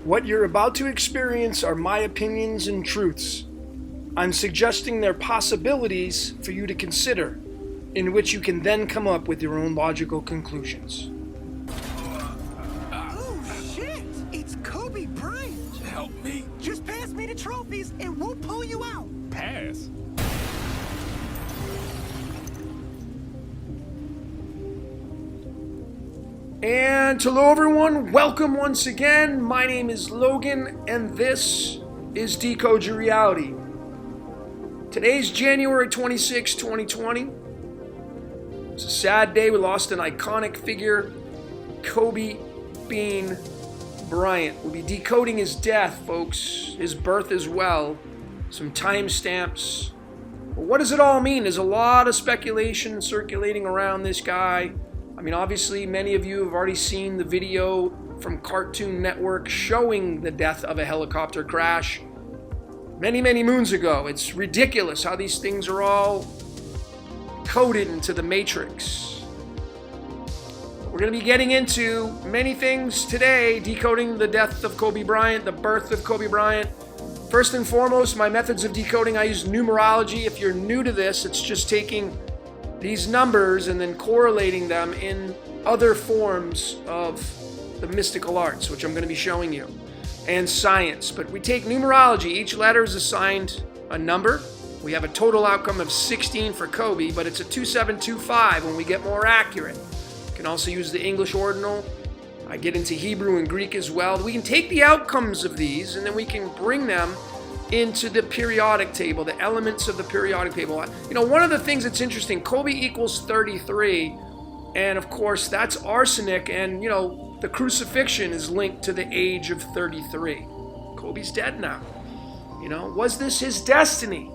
What you're about to experience are my opinions and truths. I'm suggesting they're possibilities for you to consider, in which you can then come up with your own logical conclusions. Oh shit! It's Kobe Bryant! Help me. Just pass me the trophies and we'll pull you out! Pass? And hello everyone, welcome once again. My name is Logan and this is Decode Your Reality. Today's January 26, 2020. It's a sad day. We lost an iconic figure, Kobe Bean Bryant. We'll be decoding his death, folks, his birth as well, some timestamps. Well, what does it all mean? There's a lot of speculation circulating around this guy. I mean, obviously, many of you have already seen the video from Cartoon Network showing the death of a helicopter crash many, many moons ago. It's ridiculous how these things are all coded into the Matrix. We're going to be getting into many things today, decoding the death of Kobe Bryant, the birth of Kobe Bryant. First and foremost, my methods of decoding, I use numerology. If you're new to this, it's just taking these numbers and then correlating them in other forms of the mystical arts, which I'm going to be showing you, and science. But we take numerology. Each letter is assigned a number. We have a total outcome of 16 for Kobe, but it's a 2725 when we get more accurate. You can also use the English ordinal. I get into Hebrew and Greek as well. We can take the outcomes of these and then we can bring them into the periodic table, the elements of the periodic table. You know, one of the things that's interesting, Kobe equals 33, and of course that's arsenic, and you know, the crucifixion is linked to the age of 33. Kobe's dead now. You know, was this his destiny?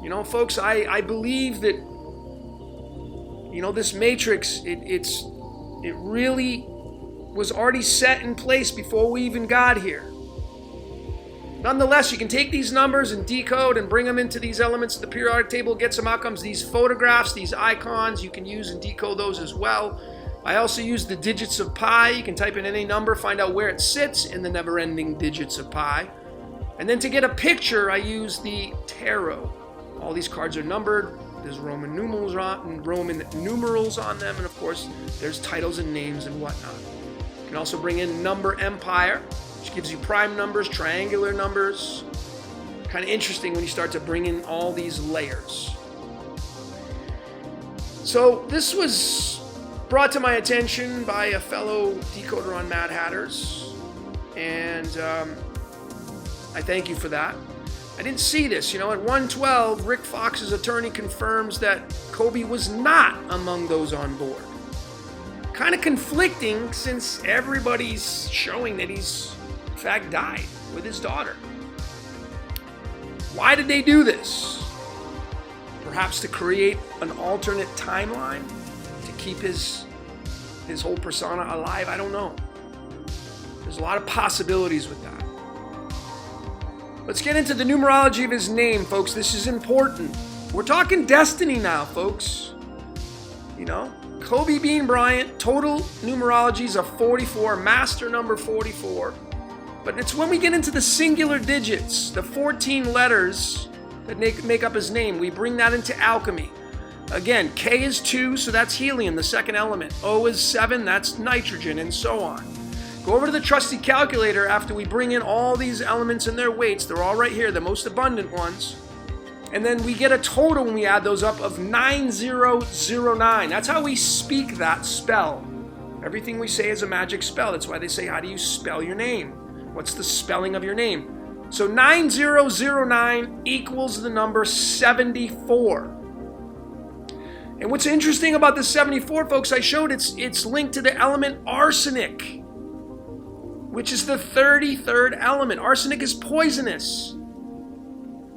You know, folks, I believe that, you know, this matrix, it really was already set in place before we even got here. Nonetheless, you can take these numbers and decode and bring them into these elements of the periodic table, get some outcomes. These photographs, these icons, you can use and decode those as well. I also use the digits of pi. You can type in any number, find out where it sits in the never-ending digits of pi. And then to get a picture, I use the tarot. All these cards are numbered. There's Roman numerals on them, and of course, there's titles and names and whatnot. You can also bring in number empire, which gives you prime numbers, triangular numbers. Kind of interesting when you start to bring in all these layers. So this was brought to my attention by a fellow decoder on Mad Hatters, and I thank you for that. I didn't see this. You know, at 1:12, Rick Fox's attorney confirms that Kobe was not among those on board. Kind of conflicting, since everybody's showing that he's in fact died with his daughter. Why did they do this? Perhaps to create an alternate timeline, to keep his whole persona alive? I don't know. There's a lot of possibilities with that. Let's get into the numerology of his name, folks. This is important. We're talking destiny now, folks. You know, Kobe Bean Bryant, total numerology is a 44, master number 44. But it's when we get into the singular digits, the 14 letters that make up his name, we bring that into alchemy. Again, K is 2, so that's helium, the second element. O is 7, that's nitrogen, and so on. Go over to the trusty calculator after we bring in all these elements and their weights. They're all right here, the most abundant ones. And then we get a total when we add those up of 9009. That's how we speak that spell. Everything we say is a magic spell. That's why they say, how do you spell your name? What's the spelling of your name? So 9009 equals the number 74. And what's interesting about the 74, folks, I showed it's linked to the element arsenic, which is the 33rd element. Arsenic is poisonous.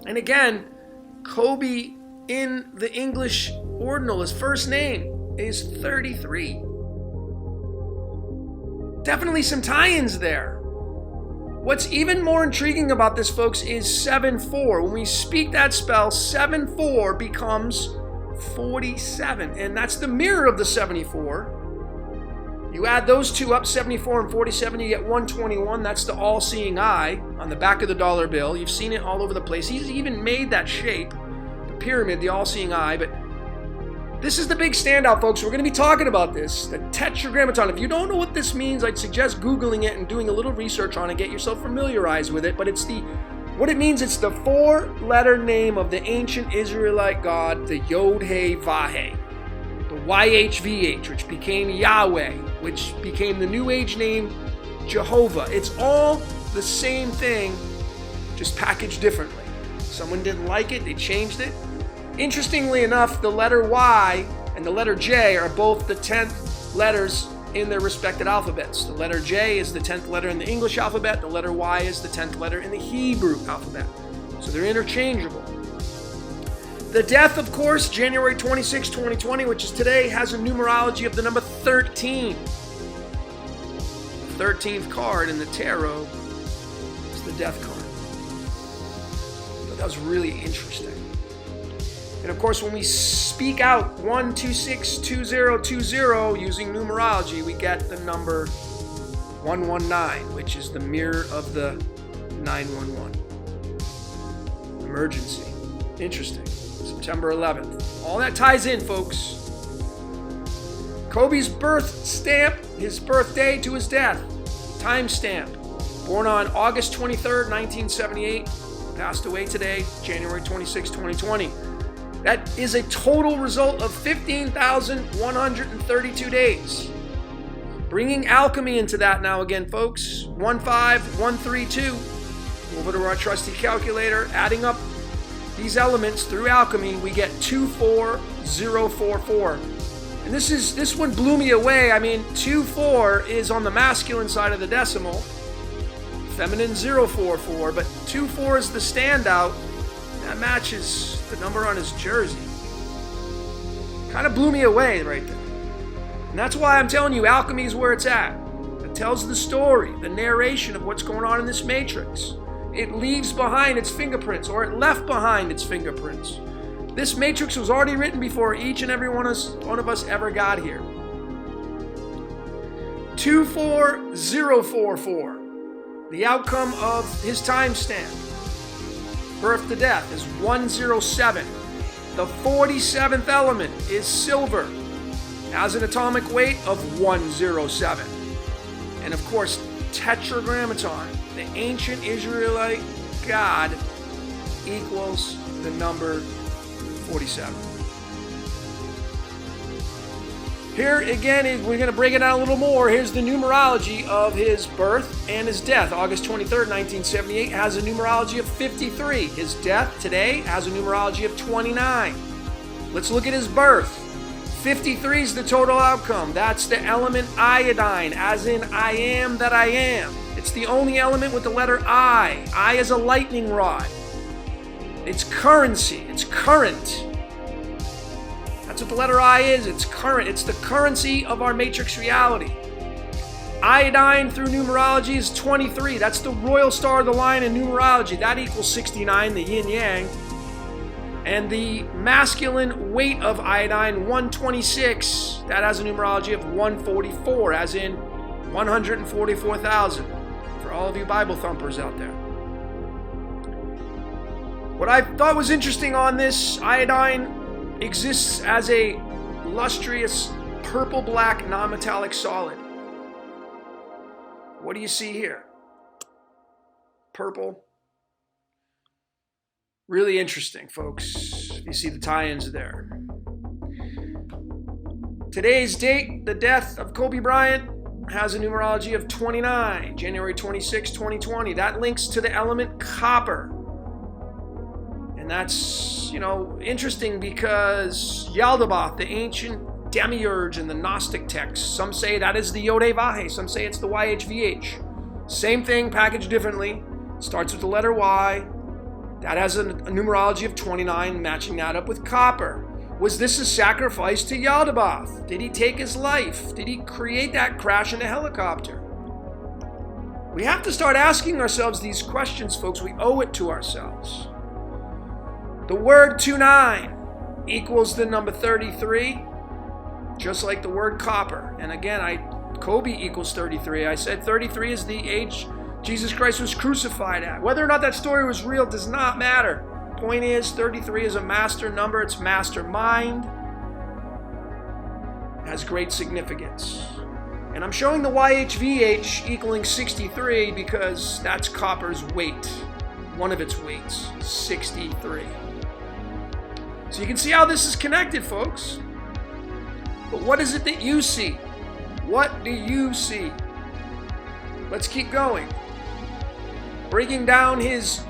And again, Kobe in the English ordinal, his first name is 33. Definitely some tie-ins there. What's even more intriguing about this, folks, is 7-4. When we speak that spell, 7-4 becomes 47. And that's the mirror of the 74. You add those two up, 74 and 47, you get 121. That's the all-seeing eye on the back of the dollar bill. You've seen it all over the place. He's even made that shape, the pyramid, the all-seeing eye. But this is the big standout, folks. We're going to be talking about this, the Tetragrammaton. If you don't know what this means, I'd suggest Googling it and doing a little research on it, get yourself familiarized with it. But what it means, it's the four-letter name of the ancient Israelite god, the Yod-He-Vah-He. The YHVH, which became Yahweh, which became the New Age name Jehovah. It's all the same thing, just packaged differently. Someone didn't like it, they changed it. Interestingly enough, the letter Y and the letter J are both the 10th letters in their respective alphabets. The letter J is the 10th letter in the English alphabet, the letter Y is the 10th letter in the Hebrew alphabet. So they're interchangeable. The death, of course, January 26, 2020, which is today, has a numerology of the number 13. The 13th card in the tarot is the death card. So that was really interesting. And of course, when we speak out 1262020 using numerology, we get the number 119, which is the mirror of the 911. Emergency. Interesting. September 11th. All that ties in, folks. Kobe's birth stamp, his birthday to his death. Time stamp. Born on August 23rd, 1978. Passed away today, January 26, 2020. That is a total result of 15,132 days. Bringing alchemy into that now again, folks. 15132. Over to our trusty calculator, adding up these elements through alchemy, we get 24044. And this one blew me away. I mean, 24 is on the masculine side of the decimal, feminine 044, but 24 is the standout. That matches the number on his jersey. Kind of blew me away right there. And that's why I'm telling you, alchemy is where it's at. It tells the story, the narration of what's going on in this matrix. It leaves behind its fingerprints, or it left behind its fingerprints. This matrix was already written before each and every one of us ever got here. 24044. The outcome of his timestamp, birth to death, is 107. The 47th element is silver. Has an atomic weight of 107. And of course, Tetragrammaton, the ancient Israelite god, equals the number 47. Here again, we're going to break it down a little more. Here's the numerology of his birth and his death. August 23rd, 1978 has a numerology of 53. His death today has a numerology of 29. Let's look at his birth. 53 is the total outcome. That's the element iodine, as in I am that I am. It's the only element with the letter I. I is a lightning rod. It's currency. It's current. That's what the letter I is. It's current. It's the currency of our matrix reality. Iodine through numerology is 23. That's the royal star of the lion in numerology. That equals 69, the yin-yang. And the masculine weight of iodine, 126. That has a numerology of 144, as in 144,000. For all of you Bible thumpers out there. What I thought was interesting on this, iodine exists as a lustrous purple-black non-metallic solid. What do you see here? Purple. Really interesting, folks. You see the tie-ins there. Today's date, the death of Kobe Bryant, has a numerology of 29, January 26, 2020. That links to the element copper. And that's, interesting because Yaldabaoth, the ancient demiurge in the Gnostic texts, some say that is the Yod-He-Vah-He, some say it's the YHVH. Same thing, packaged differently. Starts with the letter Y. That has a numerology of 29, matching that up with copper. Was this a sacrifice to Yaldabaoth? Did he take his life? Did he create that crash in a helicopter? We have to start asking ourselves these questions, folks. We owe it to ourselves. The word 29 equals the number 33, just like the word copper. And again, I Kobe equals 33. I said 33 is the age Jesus Christ was crucified at. Whether or not that story was real does not matter. Point is, 33 is a master number. It's mastermind. It has great significance. And I'm showing the YHVH equaling 63 because that's copper's weight. One of its weights, 63. So you can see how this is connected, folks. But what is it that you see? What do you see? Let's keep going. Breaking down his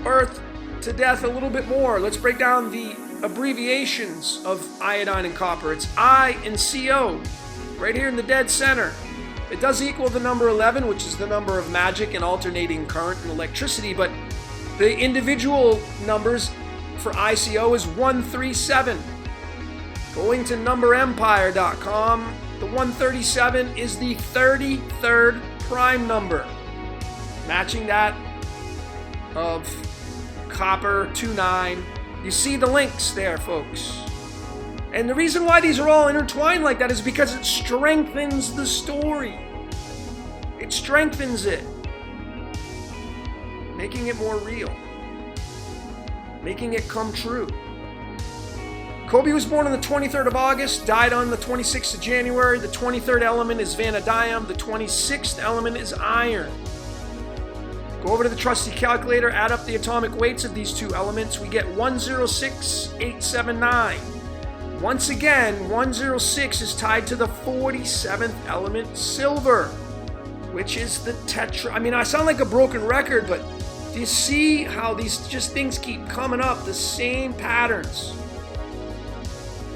birth to death a little bit more. Let's break down the abbreviations of iodine and copper. It's I and CO, right here in the dead center. It does equal the number 11, which is the number of magic and alternating current and electricity, but the individual numbers for ICO is 137. Going to numberempire.com, the 137 is the 33rd prime number, matching that of copper 29. You see the links there, folks. And the reason why these are all intertwined like that is because it strengthens the story. It strengthens it, making it more real, making it come true. Kobe was born on the 23rd of August, died on the 26th of January. The 23rd element is vanadium. The 26th element is iron. Go over to the trusty calculator, add up the atomic weights of these two elements. We get 106,879. Once again, 106 is tied to the 47th element, silver, which is the tetra. I mean, I sound like a broken record, but do you see how these just things keep coming up? The same patterns.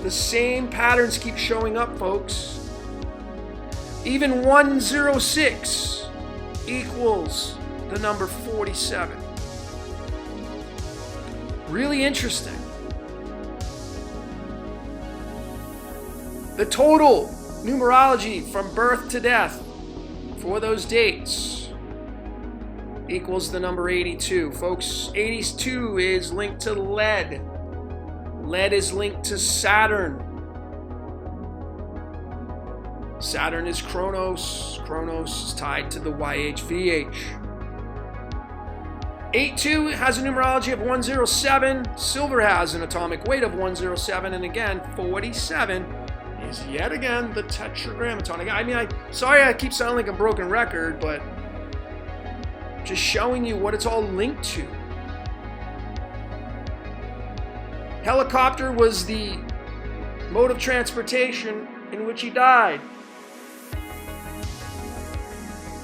The same patterns keep showing up, folks. Even 106 equals the number 47. Really interesting. The total numerology from birth to death for those dates equals the number 82. Folks, 82 is linked to lead. Lead is linked to Saturn. Saturn is Kronos. Kronos is tied to the YHVH. 82 has a numerology of 107. Silver has an atomic weight of 107. And again, 47 is yet again the Tetragrammaton. I mean, sorry I keep sounding like a broken record, but just showing you what it's all linked to. Helicopter was the mode of transportation in which he died.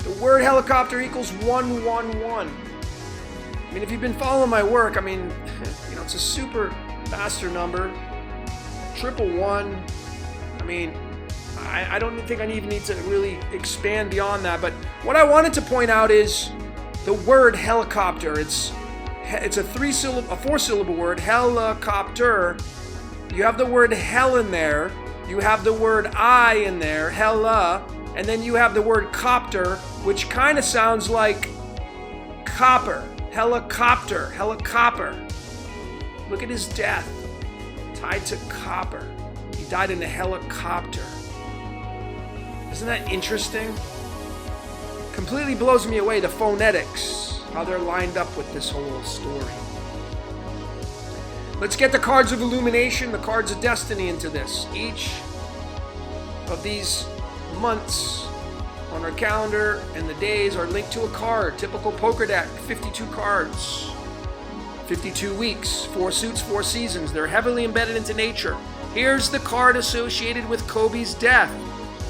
The word helicopter equals 111. I mean, if you've been following my work, I mean, you know, it's a super master number. 111. I mean, I don't think I even need to really expand beyond that. But what I wanted to point out is the word helicopter. It's a four-syllable word, helicopter. You have the word hell in there. You have the word I in there, hella. And then you have the word copter, which kind of sounds like copper. Helicopter, helicopter. Look at his death, tied to copper. He died in a helicopter. Isn't that interesting? Completely blows me away, the phonetics, how they're lined up with this whole story. Let's get the cards of illumination, the cards of destiny into this. Each of these months on our calendar and the days are linked to a card. Typical poker deck, 52 cards, 52 weeks, 4 suits, 4 seasons. They're heavily embedded into nature. Here's the card associated with Kobe's death.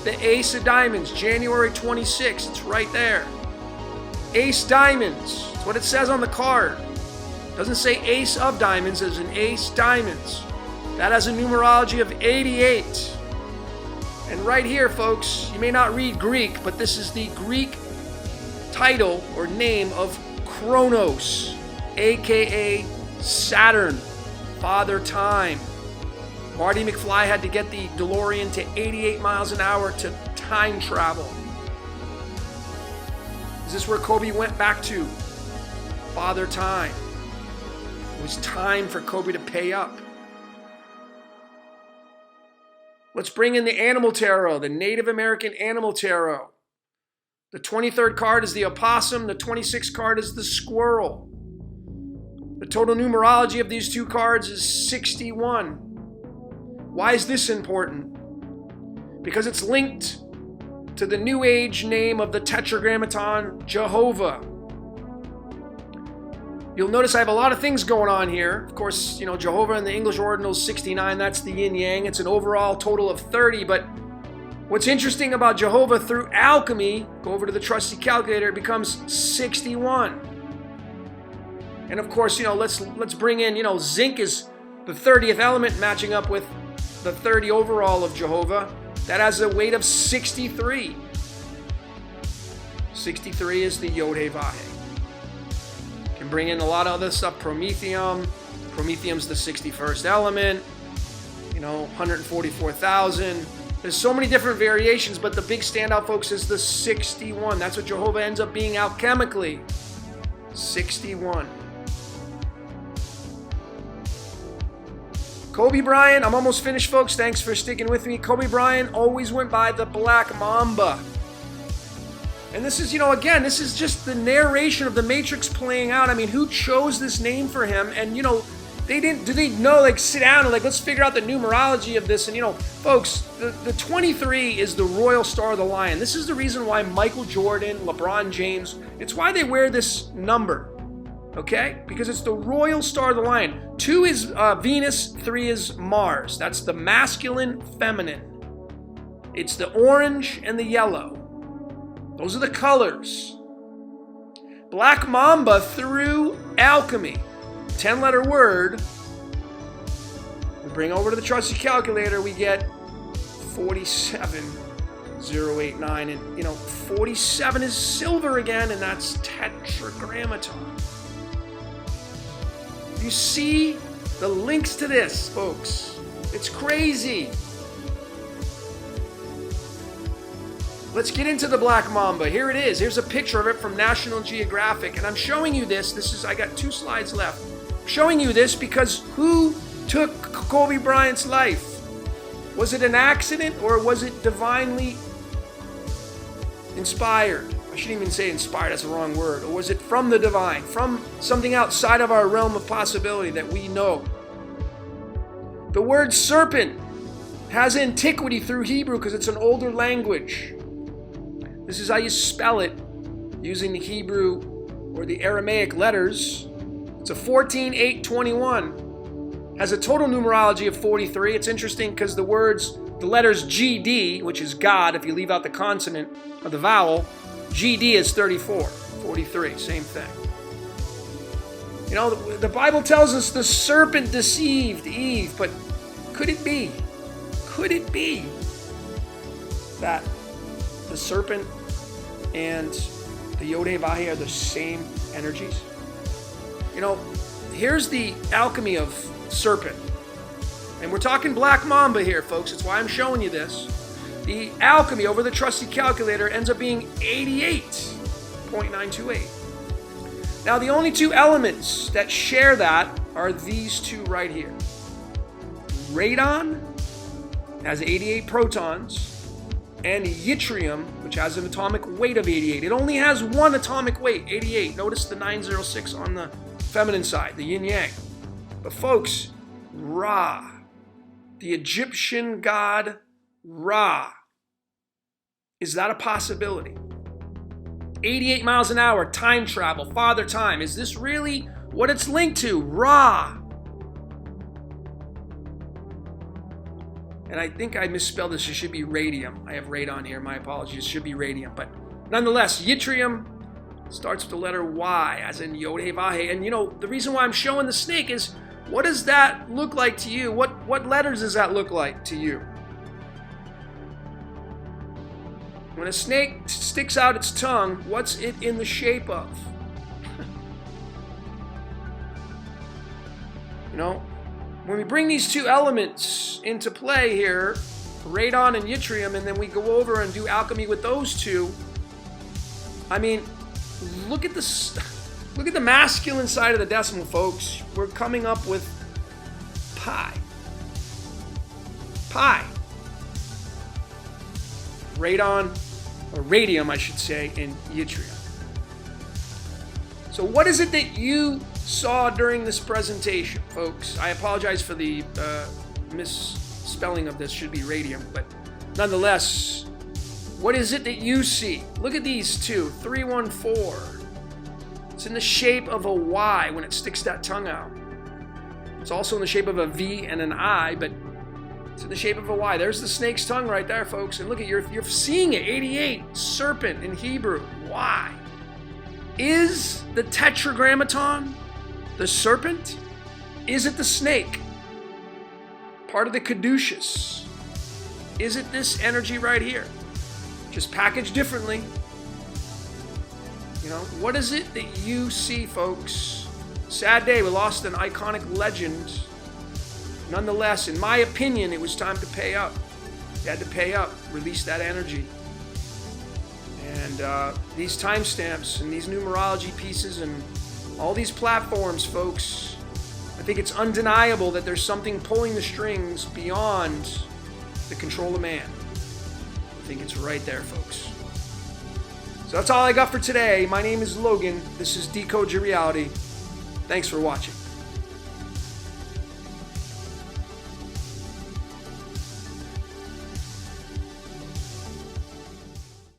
The Ace of Diamonds, January 26th. It's right there. Ace Diamonds. That's what it says on the card. It doesn't say Ace of Diamonds, it's an Ace Diamonds. That has a numerology of 88. And right here, folks, you may not read Greek, but this is the Greek title or name of Kronos, aka Saturn, Father Time. Marty McFly had to get the DeLorean to 88 miles an hour to time travel. Is this where Kobe went back to? Father Time. It was time for Kobe to pay up. Let's bring in the animal tarot, the Native American animal tarot. The 23rd card is the opossum. The 26th card is the squirrel. The total numerology of these two cards is 61. Why is this important? Because it's linked to the New Age name of the Tetragrammaton, Jehovah. You'll notice I have a lot of things going on here. Of course, Jehovah in the English ordinal is 69. That's the yin-yang. It's an overall total of 30. But what's interesting about Jehovah through alchemy, go over to the trusty calculator, it becomes 61. And of course, let's bring in, zinc is the 30th element matching up with the 30 overall of Jehovah. That has a weight of 63. 63 is the Yod-Heh-Vah-Heh. Can bring in a lot of other stuff. Promethium. Promethium's the 61st element. 144,000. There's so many different variations, but the big standout, folks, is the 61. That's what Jehovah ends up being alchemically. 61. Kobe Bryant, I'm almost finished, folks. Thanks for sticking with me. Kobe Bryant always went by the Black Mamba. And this is, again, this is just the narration of the Matrix playing out. I mean, who chose this name for him? And, they know, sit down and, let's figure out the numerology of this. And, folks, the 23 is the royal star of the lion. This is the reason why Michael Jordan, LeBron James, it's why they wear this number. Okay? Because it's the royal star of the lion. 2 is Venus, 3 is Mars. That's the masculine, feminine. It's the orange and the yellow. Those are the colors. Black Mamba through alchemy. 10-letter word. We bring over to the trusty calculator, we get 47089. And, 47 is silver again, and that's Tetragrammaton. You see the links to this, folks. It's crazy. Let's get into the Black Mamba. Here it is. Here's a picture of it from National Geographic. And I'm showing you this. I got 2 slides left. I'm showing you this because who took Kobe Bryant's life? Was it an accident or was it divinely inspired? I shouldn't even say inspired, that's the wrong word. Or was it from the divine, from something outside of our realm of possibility that we know? The word serpent has antiquity through Hebrew because it's an older language. This is how you spell it using the Hebrew or the Aramaic letters. It's a 14,821. Has a total numerology of 43. It's interesting because the letters GD, which is God, if you leave out the consonant or the vowel, GD is 34, 43, same thing. The Bible tells us the serpent deceived Eve, but could it be that the serpent and the Yod-Heh-Vah-Heh are the same energies? Here's the alchemy of serpent. And we're talking Black Mamba here, folks. That's why I'm showing you this. The alchemy over the trusty calculator ends up being 88.928. Now, the only 2 elements that share that are these 2 right here. Radon has 88 protons, and yttrium, which has an atomic weight of 88. It only has 1 atomic weight, 88. Notice the 906 on the feminine side, the yin-yang. But folks, Ra, the Egyptian god Ra. Is that a possibility? 88 miles an hour, time travel, father time. Is this really what it's linked to? Ra. And I think I misspelled this. It should be radium. I have radon here. My apologies. It should be radium. But nonetheless, yttrium starts with the letter Y, as in Yod-Heh-Vah-Heh. And the reason why I'm showing the snake is, what does that look like to you? What letters does that look like to you? When a snake sticks out its tongue, what's it in the shape of? When we bring these 2 elements into play here, radon and yttrium, and then we go over and do alchemy with those 2, I mean, look at the masculine side of the decimal, folks. We're coming up with pi. Pi. radon, or radium, I should say, and yttrium. So what is it that you saw during this presentation, folks? I apologize for the misspelling of this. Should be radium, but nonetheless, what is it that you see? Look at these two, 314. It's in the shape of a Y when it sticks that tongue out. It's also in the shape of a V and an I, but it's in the shape of a Y. There's the snake's tongue right there, folks. And look at, you're seeing it, 88, serpent in Hebrew, Y. Is the Tetragrammaton the serpent? Is it the snake? Part of the caduceus? Is it this energy right here? Just packaged differently. You know, what is it that you see, folks? Sad day, we lost an iconic legend. Nonetheless, in my opinion, it was time to pay up. You had to pay up, release that energy. And these timestamps and these numerology pieces and all these platforms, folks, I think it's undeniable that there's something pulling the strings beyond the control of man. I think it's right there, folks. So that's all I got for today. My name is Logan. This is Decode Your Reality. Thanks for watching.